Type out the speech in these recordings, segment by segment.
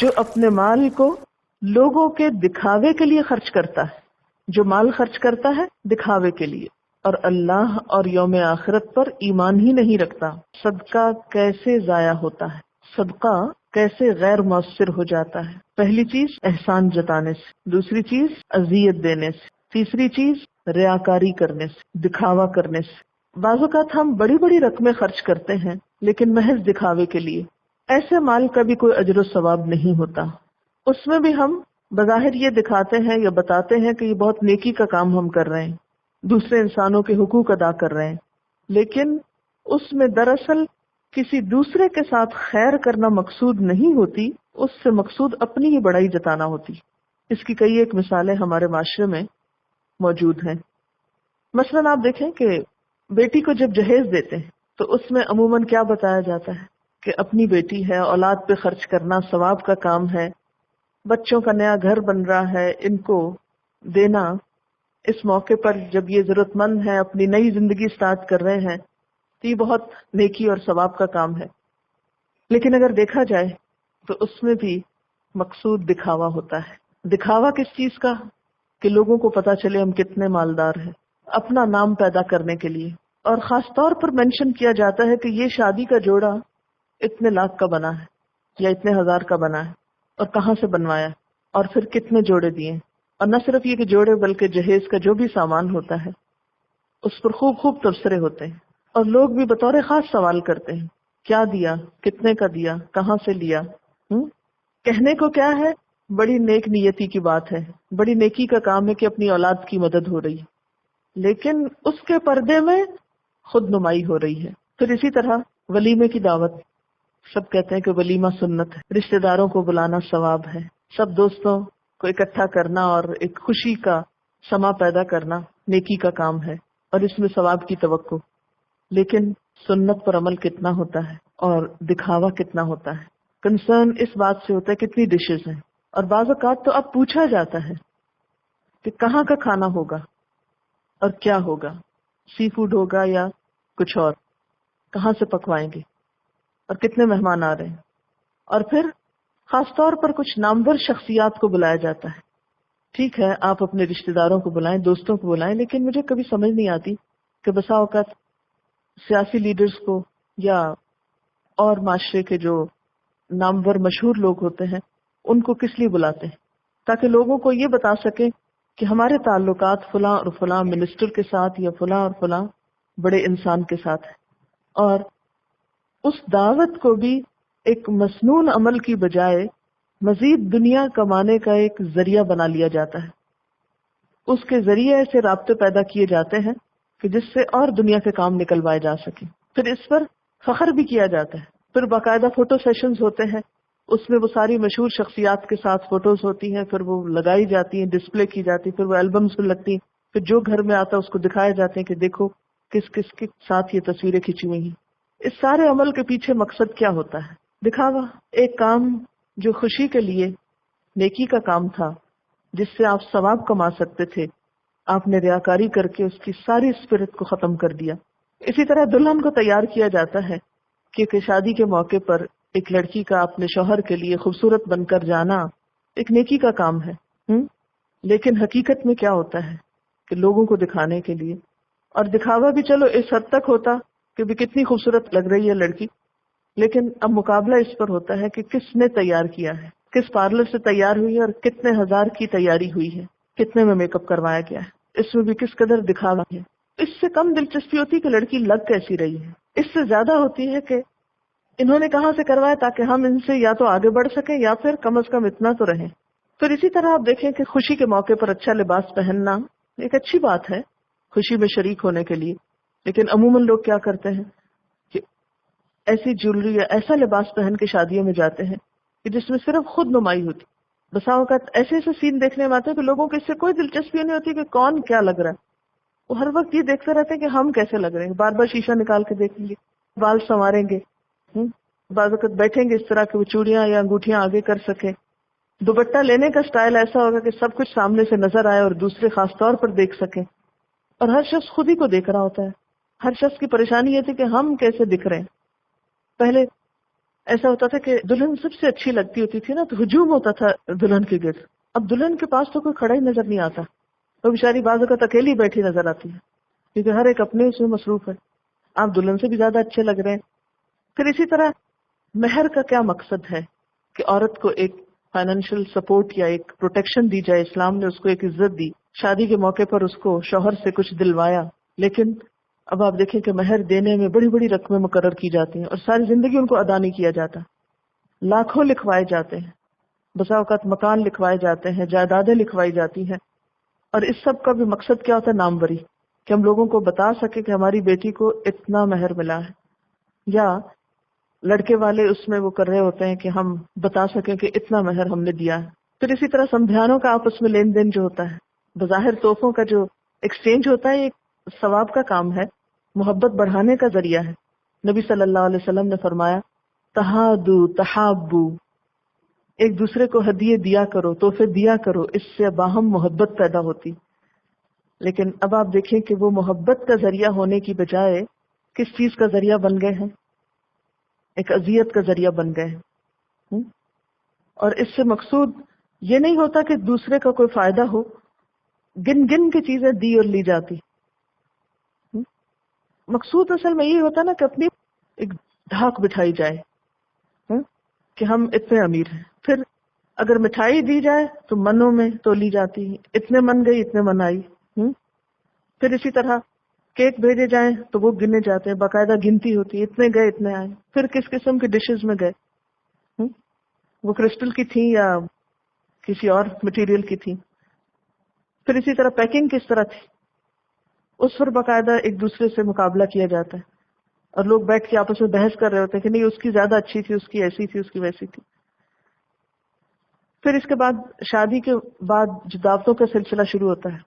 جو اپنے مال کو لوگوں کے دکھاوے کے لیے خرچ کرتا ہے، جو مال خرچ کرتا ہے دکھاوے کے لیے اور اللہ اور یوم آخرت پر ایمان ہی نہیں رکھتا، صدقہ کیسے ضائع ہوتا ہے، صدقہ کیسے غیر مؤثر ہو جاتا ہے۔ پہلی چیز احسان جتانے سے، دوسری چیز اذیت دینے سے، تیسری چیز ریاکاری کرنے سے، دکھاوا کرنے سے۔ بعض اوقات ہم بڑی بڑی رقمیں خرچ کرتے ہیں لیکن محض دکھاوے کے لیے، ایسے مال کا بھی کوئی اجر و ثواب نہیں ہوتا۔ اس میں بھی ہم بظاہر یہ دکھاتے ہیں یا بتاتے ہیں کہ یہ بہت نیکی کا کام ہم کر رہے ہیں، دوسرے انسانوں کے حقوق ادا کر رہے ہیں، لیکن اس میں دراصل کسی دوسرے کے ساتھ خیر کرنا مقصود نہیں ہوتی، اس سے مقصود اپنی ہی بڑائی جتانا ہوتی۔ اس کی کئی ایک مثالیں ہمارے معاشرے میں موجود ہیں۔ مثلاً آپ دیکھیں کہ بیٹی کو جب جہیز دیتے ہیں تو اس میں عموماً کیا بتایا جاتا ہے کہ اپنی بیٹی ہے، اولاد پہ خرچ کرنا ثواب کا کام ہے، بچوں کا نیا گھر بن رہا ہے، ان کو دینا اس موقع پر جب یہ ضرورت مند ہے، اپنی نئی زندگی سٹارٹ کر رہے ہیں، تو یہ بہت نیکی اور ثواب کا کام ہے۔ لیکن اگر دیکھا جائے تو اس میں بھی مقصود دکھاوا ہوتا ہے۔ دکھاوا کس چیز کا؟ کہ لوگوں کو پتا چلے ہم کتنے مالدار ہیں، اپنا نام پیدا کرنے کے لیے۔ اور خاص طور پر مینشن کیا جاتا ہے کہ یہ شادی کا جوڑا اتنے لاکھ کا بنا ہے یا اتنے ہزار کا بنا ہے، اور کہاں سے بنوایا، اور پھر کتنے جوڑے دیے۔ اور نہ صرف یہ کہ جوڑے بلکہ جہیز کا جو بھی سامان ہوتا ہے اس پر خوب خوب تبصرے ہوتے ہیں، اور لوگ بھی بطور خاص سوال کرتے ہیں کیا دیا، کتنے کا دیا، کہاں سے لیا۔ کہنے کو کیا ہے، بڑی نیک نیتی کی بات ہے، بڑی نیکی کا کام ہے کہ اپنی اولاد کی مدد ہو رہی ہے، لیکن اس کے پردے میں خود نمائی ہو رہی ہے۔ پھر اسی طرح ولیمے کی دعوت، سب کہتے ہیں کہ ولیمہ سنت ہے، رشتہ داروں کو بلانا ثواب ہے، سب دوستوں کو اکٹھا کرنا اور ایک خوشی کا سما پیدا کرنا نیکی کا کام ہے، اور اس میں ثواب کی توقع۔ لیکن سنت پر عمل کتنا ہوتا ہے اور دکھاوا کتنا ہوتا ہے۔ کنسرن اس بات سے ہوتا ہے کتنی ڈشز ہیں، اور بعض اوقات تو اب پوچھا جاتا ہے کہ کہاں کا کھانا ہوگا اور کیا ہوگا، سی فوڈ ہوگا یا کچھ اور، کہاں سے پکوائیں گے اور کتنے مہمان آ رہے ہیں۔ اور پھر خاص طور پر کچھ نامور شخصیات کو بلایا جاتا ہے۔ ٹھیک ہے آپ اپنے رشتہ داروں کو بلائیں، دوستوں کو بلائیں، لیکن مجھے کبھی سمجھ نہیں آتی کہ بسا اوقات سیاسی لیڈرز کو یا اور معاشرے کے جو نامور مشہور لوگ ہوتے ہیں ان کو کس لیے بلاتے ہیں، تاکہ لوگوں کو یہ بتا سکیں کہ ہمارے تعلقات فلاں اور فلاں منسٹر کے ساتھ یا فلاں اور فلاں بڑے انسان کے ساتھ ہیں۔ اور اس دعوت کو بھی ایک مسنون عمل کی بجائے مزید دنیا کمانے کا ایک ذریعہ بنا لیا جاتا ہے۔ اس کے ذریعے ایسے رابطے پیدا کیے جاتے ہیں کہ جس سے اور دنیا کے کام نکلوائے جا سکیں۔ پھر اس پر فخر بھی کیا جاتا ہے، پھر باقاعدہ فوٹو سیشنز ہوتے ہیں، اس میں وہ ساری مشہور شخصیات کے ساتھ فوٹوز ہوتی ہیں، پھر وہ لگائی جاتی ہیں، ڈسپلے کی جاتی ہیں، پھر وہ البمز میں لگتی ہیں، پھر جو گھر میں آتا ہے اس کو دکھائے جاتے ہیں کہ دیکھو کس کس کے ساتھ یہ تصویریں کھینچی ہوئی ہیں۔ اس سارے عمل کے پیچھے مقصد کیا ہوتا ہے؟ دکھاوا۔ ایک کام جو خوشی کے لیے نیکی کا کام تھا، جس سے آپ ثواب کما سکتے تھے، آپ نے ریاکاری کر کے اس کی ساری اسپرٹ کو ختم کر دیا۔ اسی طرح دلہن کو تیار کیا جاتا ہے کہ شادی کے موقع پر ایک لڑکی کا اپنے شوہر کے لیے خوبصورت بن کر جانا ایک نیکی کا کام ہے، لیکن حقیقت میں کیا ہوتا ہے کہ لوگوں کو دکھانے کے لیے، اور دکھاوا بھی چلو اس حد تک ہوتا کہ بھی کتنی خوبصورت لگ رہی ہے لڑکی، لیکن اب مقابلہ اس پر ہوتا ہے کہ کس نے تیار کیا ہے، کس پارلر سے تیار ہوئی ہے اور کتنے ہزار کی تیاری ہوئی ہے، کتنے میں میک اپ کروایا گیا ہے، اس میں بھی کس قدر دکھاوا ہے۔ اس سے کم دلچسپی ہوتی کہ لڑکی لگ کیسی رہی ہے، اس سے زیادہ ہوتی ہے کہ انہوں نے کہاں سے کروایا تاکہ ہم ان سے یا تو آگے بڑھ سکیں یا پھر کم از کم اتنا تو رہیں۔ پھر اسی طرح آپ دیکھیں کہ خوشی کے موقع پر اچھا لباس پہننا ایک اچھی بات ہے خوشی میں شریک ہونے کے لیے، لیکن عموماً لوگ کیا کرتے ہیں کہ ایسی جیولری یا ایسا لباس پہن کے شادیوں میں جاتے ہیں کہ جس میں صرف خود نمائی ہوتی۔ بسا اوقات ایسے ایسے سین دیکھنے میں آتے ہیں کہ لوگوں کو اس سے کوئی دلچسپی نہیں ہوتی کہ کون کیا لگ رہا ہے، وہ ہر وقت یہ دیکھتے رہتے ہیں کہ ہم کیسے لگ رہے ہیں، بار بار شیشہ نکال کے دیکھیں گے، بال سنواریں گے، بعض وقت بیٹھیں گے اس طرح کہ وہ چوڑیاں یا انگوٹھیاں آگے کر سکیں، دوپٹہ لینے کا سٹائل ایسا ہوگا کہ سب کچھ سامنے سے نظر آئے اور دوسرے خاص طور پر دیکھ سکیں، اور ہر شخص خود ہی کو دیکھ رہا ہوتا ہے۔ ہر شخص کی پریشانی یہ تھی کہ ہم کیسے دکھ رہے ہیں۔ پہلے ایسا ہوتا تھا کہ دلہن سب سے اچھی لگتی ہوتی تھی نا، تو ہجوم ہوتا تھا دلہن کے گرد. اب دلہن کے پاس تو کوئی کھڑا ہی نظر نہیں آتا، وہ بیچاری بعض اوقات اکیلی بیٹھی نظر آتی ہے، کیونکہ ہر ایک اپنے اس میں مصروف ہے. آپ دلہن سے بھی زیادہ اچھے لگ رہے ہیں. پھر اسی طرح مہر کا کیا مقصد ہے کہ عورت کو ایک فائنینشیل سپورٹ یا ایک پروٹیکشن دی جائے. اسلام نے اس کو ایک عزت دی، شادی کے موقع پر اس کو شوہر سے کچھ دلوایا. لیکن اب آپ دیکھیں کہ مہر دینے میں بڑی بڑی رقمیں مقرر کی جاتی ہیں اور ساری زندگی ان کو ادا نہیں کیا جاتا. لاکھوں لکھوائے جاتے ہیں، بسا اوقات مکان لکھوائے جاتے ہیں، جائیدادیں لکھوائی جاتی ہیں. اور اس سب کا بھی مقصد کیا ہوتا ہے؟ ناموری، کہ ہم لوگوں کو بتا سکیں کہ ہماری بیٹی کو اتنا مہر ملا ہے. یا لڑکے والے اس میں وہ کر رہے ہوتے ہیں کہ ہم بتا سکیں کہ اتنا مہر ہم نے دیا ہے. پھر اسی طرح سمجھانوں کا آپس میں لین دین جو ہوتا ہے، بظاہر تحفوں کا جو ایکسچینج ہوتا ہے، ایک ثواب کا کام ہے، محبت بڑھانے کا ذریعہ ہے. نبی صلی اللہ علیہ وسلم نے فرمایا تہادو تحابو، ایک دوسرے کو ہدیے دیا کرو، تحفے دیا کرو، اس سے باہم محبت پیدا ہوتی. لیکن اب آپ دیکھیں کہ وہ محبت کا ذریعہ ہونے کی بجائے کس چیز کا ذریعہ بن گئے ہیں؟ ایک اذیت کا ذریعہ بن گئے ہیں. اور اس سے مقصود یہ نہیں ہوتا کہ دوسرے کا کوئی فائدہ ہو، گن گن کی چیزیں دی اور لی جاتی. مقصود اصل میں یہ ہوتا نا کہ اپنی ایک دھاک بٹھائی جائے کہ ہم اتنے امیر ہیں. پھر اگر مٹھائی دی جائے تو منوں میں تو لی جاتی، اتنے من گئی اتنے من آئی. پھر اسی طرح کیک بھیجے جائیں تو وہ گنے جاتے ہیں، باقاعدہ گنتی ہوتی ہے، اتنے گئے اتنے آئے. پھر کس قسم کے ڈشز میں گئے، وہ کرسٹل کی تھیں یا کسی اور مٹیریل کی تھیں. پھر اسی طرح پیکنگ کس طرح تھی، اس پر باقاعدہ ایک دوسرے سے مقابلہ کیا جاتا ہے اور لوگ بیٹھ کے آپس میں بحث کر رہے ہوتے ہیں کہ نہیں اس کی زیادہ اچھی تھی، اس کی ایسی تھی، اس کی ویسی تھی. پھر اس کے بعد شادی کے بعد جو دعوتوں کا سلسلہ شروع ہوتا ہے،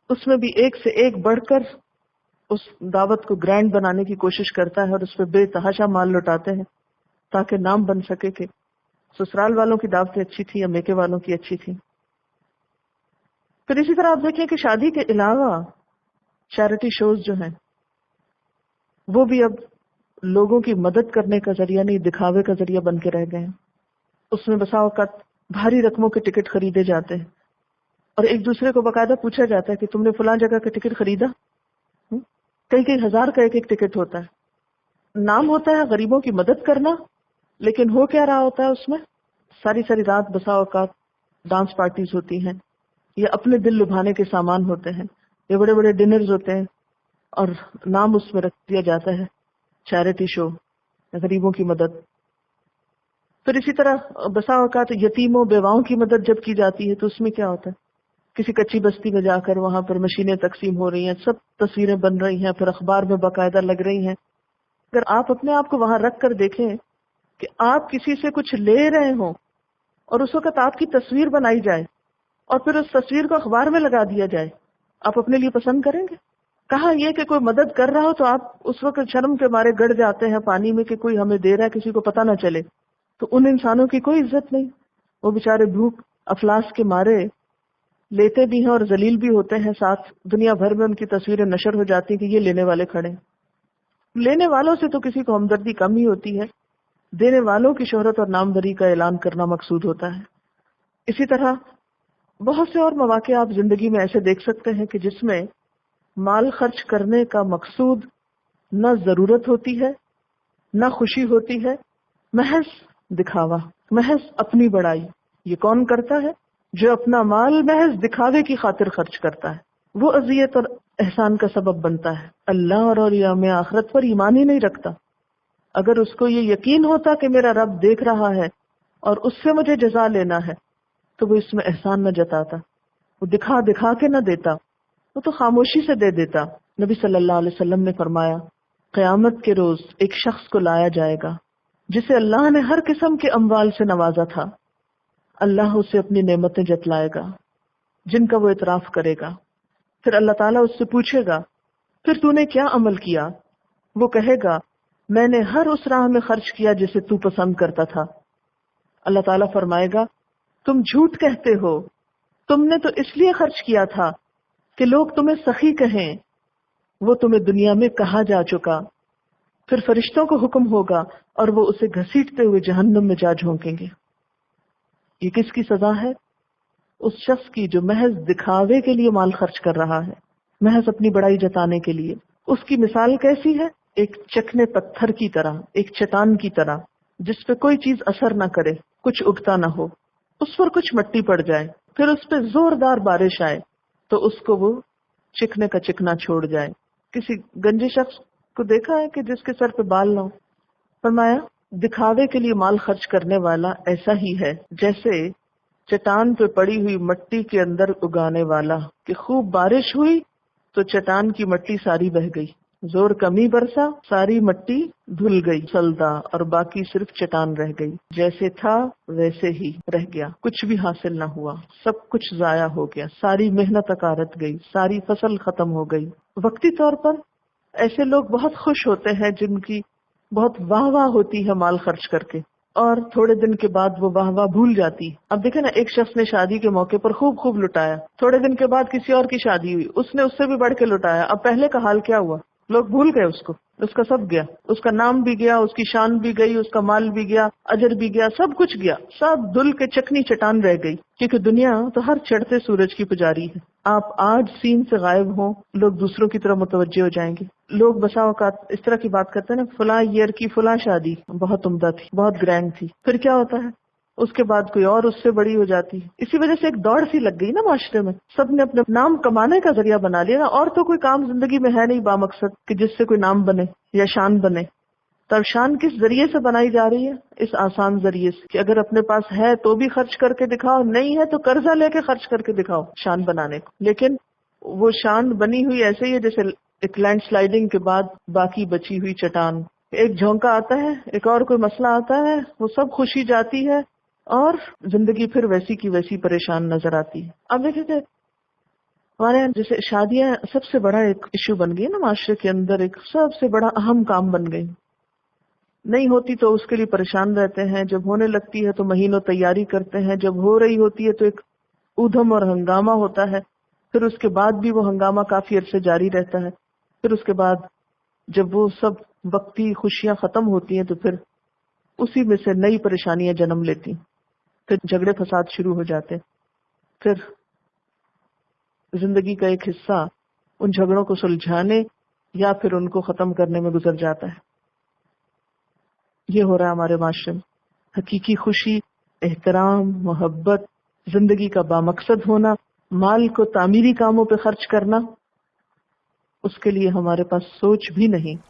اس میں بھی ایک سے ایک بڑھ کر اس دعوت کو گرینڈ بنانے کی کوشش کرتا ہے اور اس پہ بے تحاشا مال لوٹاتے ہیں تاکہ نام بن سکے کہ سسرال والوں کی دعوتیں اچھی تھی یا میکے والوں کی اچھی تھی. پھر اسی طرح آپ دیکھیں کہ شادی کے علاوہ چیریٹی شوز جو ہیں وہ بھی اب لوگوں کی مدد کرنے کا ذریعہ نہیں، دکھاوے کا ذریعہ بن کے رہ گئے ہیں. اس میں بسا اوقات بھاری رقموں کے ٹکٹ خریدے جاتے ہیں اور ایک دوسرے کو باقاعدہ پوچھا جاتا ہے کہ تم نے فلاں جگہ کا ٹکٹ خریدا. کئی کئی ہزار کا ایک ایک ٹکٹ ہوتا ہے. نام ہوتا ہے غریبوں کی مدد کرنا، لیکن ہو کیا رہا ہوتا ہے اس میں؟ ساری ساری رات بسا اوقات ڈانس پارٹیز ہوتی ہیں، یا اپنے دل لبھانے کے سامان ہوتے ہیں، یا بڑے بڑے ڈنرز ہوتے ہیں اور نام اس میں رکھ دیا جاتا ہے چیریٹی شو، غریبوں کی مدد. پھر اسی طرح بسا اوقات یتیموں بیواؤں کی مدد جب کی جاتی ہے تو اس میں کیا ہوتا ہے؟ کسی کچی بستی میں جا کر وہاں پر مشینیں تقسیم ہو رہی ہیں، سب تصویریں بن رہی ہیں، پھر اخبار میں باقاعدہ لگ رہی ہیں. اگر آپ اپنے آپ کو وہاں رکھ کر دیکھیں کہ آپ کسی سے کچھ لے رہے ہوں اور اس وقت آپ کی تصویر بنائی جائے اور پھر اس تصویر کو اخبار میں لگا دیا جائے، آپ اپنے لیے پسند کریں گے؟ کہاں یہ کہ کوئی مدد کر رہا ہو تو آپ اس وقت شرم کے مارے گڑ جاتے ہیں پانی میں کہ کوئی ہمیں دے رہا ہے، کسی کو پتہ نہ چلے. تو ان انسانوں کی کوئی عزت نہیں، وہ بیچارے بھوک افلاس کے مارے لیتے بھی ہیں اور ذلیل بھی ہوتے ہیں، ساتھ دنیا بھر میں ان کی تصویریں نشر ہو جاتی ہیں کہ یہ لینے والے کھڑے ہیں. لینے والوں سے تو کسی کو ہمدردی کم ہی ہوتی ہے، دینے والوں کی شہرت اور ناموری کا اعلان کرنا مقصود ہوتا ہے. اسی طرح بہت سے اور مواقع آپ زندگی میں ایسے دیکھ سکتے ہیں کہ جس میں مال خرچ کرنے کا مقصود نہ ضرورت ہوتی ہے، نہ خوشی ہوتی ہے، محض دکھاوا، محض اپنی بڑائی. یہ کون کرتا ہے؟ جو اپنا مال محض دکھاوے کی خاطر خرچ کرتا ہے. وہ اذیت اور احسان کا سبب بنتا ہے. اللہ اور یوم آخرت پر ایمان ہی نہیں رکھتا. اگر اس کو یہ یقین ہوتا کہ میرا رب دیکھ رہا ہے اور اس سے مجھے جزا لینا ہے تو وہ اس میں احسان نہ جتاتا، وہ دکھا دکھا کے نہ دیتا، وہ تو خاموشی سے دے دیتا. نبی صلی اللہ علیہ وسلم نے فرمایا قیامت کے روز ایک شخص کو لایا جائے گا جسے اللہ نے ہر قسم کے اموال سے نوازا تھا. اللہ اسے اپنی نعمتیں جتلائے گا جن کا وہ اعتراف کرے گا. پھر اللہ تعالیٰ اس سے پوچھے گا پھر تو نے کیا عمل کیا؟ وہ کہے گا میں نے ہر اس راہ میں خرچ کیا جسے تو پسند کرتا تھا. اللہ تعالیٰ فرمائے گا تم جھوٹ کہتے ہو، تم نے تو اس لیے خرچ کیا تھا کہ لوگ تمہیں سخی کہیں، وہ تمہیں دنیا میں کہا جا چکا. پھر فرشتوں کو حکم ہوگا اور وہ اسے گھسیٹتے ہوئے جہنم میں جا جھونکیں گے۔ یہ کس کی سزا ہے؟ اس شخص کی جو محض دکھاوے کے لیے مال خرچ کر رہا ہے، محض اپنی بڑائی جتانے کے لیے۔ اس کی مثال کیسی ہے؟ ایک چکنے پتھر کی طرح، ایک چٹان کی طرح، جس پہ کوئی چیز اثر نہ کرے، کچھ اگتا نہ ہو، اس پر کچھ مٹی پڑ جائے، پھر اس پہ زوردار بارش آئے تو اس کو وہ چکنے کا چکنا چھوڑ جائے۔ کسی گنجے شخص کو دیکھا ہے کہ جس کے سر پہ بال نہ ہو؟ فرمایا دکھاوے کے لیے مال خرچ کرنے والا ایسا ہی ہے جیسے چٹان پہ پڑی ہوئی مٹی کے اندر اگانے والا، کہ خوب بارش ہوئی تو چٹان کی مٹی ساری بہہ گئی، زور کمی برسا، ساری مٹی دھل گئی سلدا، اور باقی صرف چٹان رہ گئی، جیسے تھا ویسے ہی رہ گیا، کچھ بھی حاصل نہ ہوا، سب کچھ ضائع ہو گیا، ساری محنت اکارت گئی، ساری فصل ختم ہو گئی۔ وقتی طور پر ایسے لوگ بہت خوش ہوتے ہیں جن کی بہت واہ واہ ہوتی ہے مال خرچ کر کے، اور تھوڑے دن کے بعد وہ واہ واہ بھول جاتی۔ اب دیکھیں نا، ایک شخص نے شادی کے موقع پر خوب لٹایا، تھوڑے دن کے بعد کسی اور کی شادی ہوئی، اس نے اس سے بھی بڑھ کے لٹایا، اب پہلے کا حال کیا ہوا؟ لوگ بھول گئے اس کو، اس کا سب گیا، اس کا نام بھی گیا، اس کی شان بھی گئی، اس کا مال بھی گیا، اجر بھی گیا، سب کچھ گیا، سب دھل کے چکنی چٹان رہ گئی۔ کیونکہ دنیا تو ہر چڑھتے سورج کی پجاری ہے، آپ آج سین سے غائب ہوں، لوگ دوسروں کی طرف متوجہ ہو جائیں گے۔ لوگ بسا اوقات اس طرح کی بات کرتے ہیں نا، فلاں ایئر کی فلاں شادی بہت عمدہ تھی، بہت گرینڈ تھی، پھر کیا ہوتا ہے؟ اس کے بعد کوئی اور اس سے بڑی ہو جاتی ہے۔ اسی وجہ سے ایک دوڑ سی لگ گئی نا معاشرے میں، سب نے اپنے نام کمانے کا ذریعہ بنا لیا نا، اور تو کوئی کام زندگی میں ہے نہیں بامقصد کہ جس سے کوئی نام بنے یا شان بنے۔ تب شان کس ذریعے سے بنائی جا رہی ہے؟ اس آسان ذریعے سے کہ اگر اپنے پاس ہے تو بھی خرچ کر کے دکھاؤ، نہیں ہے تو قرضہ لے کے خرچ کر کے دکھاؤ شان بنانے کو۔ لیکن وہ شان بنی ہوئی ایسے ہی ہے جیسے ایک لینڈ سلائڈنگ کے بعد باقی بچی ہوئی چٹان، ایک جھونکا آتا ہے، ایک اور کوئی مسئلہ آتا ہے، وہ سب خوشی جاتی ہے اور زندگی پھر ویسی کی ویسی پریشان نظر آتی ہے۔ اب دیکھیں کہ ہمارے یہاں جیسے شادیاں سب سے بڑا ایک ایشو بن گئی نا معاشرے کے اندر، ایک سب سے بڑا اہم کام بن گئی، نہیں ہوتی تو اس کے لیے پریشان رہتے ہیں، جب ہونے لگتی ہے تو مہینوں تیاری کرتے ہیں، جب ہو رہی ہوتی ہے تو ایک ادھم اور ہنگامہ ہوتا ہے، پھر اس کے بعد بھی وہ ہنگامہ کافی عرصے جاری رہتا ہے، پھر اس کے بعد جب وہ سب وقتی خوشیاں ختم ہوتی ہیں تو پھر اسی میں سے نئی پریشانیاں جنم لیتی، پھر جھگڑے فساد شروع ہو جاتے، پھر زندگی کا ایک حصہ ان جھگڑوں کو سلجھانے یا پھر ان کو ختم کرنے میں گزر جاتا ہے۔ یہ ہو رہا ہے ہمارے معاشرے میں۔ حقیقی خوشی، احترام، محبت، زندگی کا بامقصد ہونا، مال کو تعمیری کاموں پہ خرچ کرنا، اس کے لیے ہمارے پاس سوچ بھی نہیں۔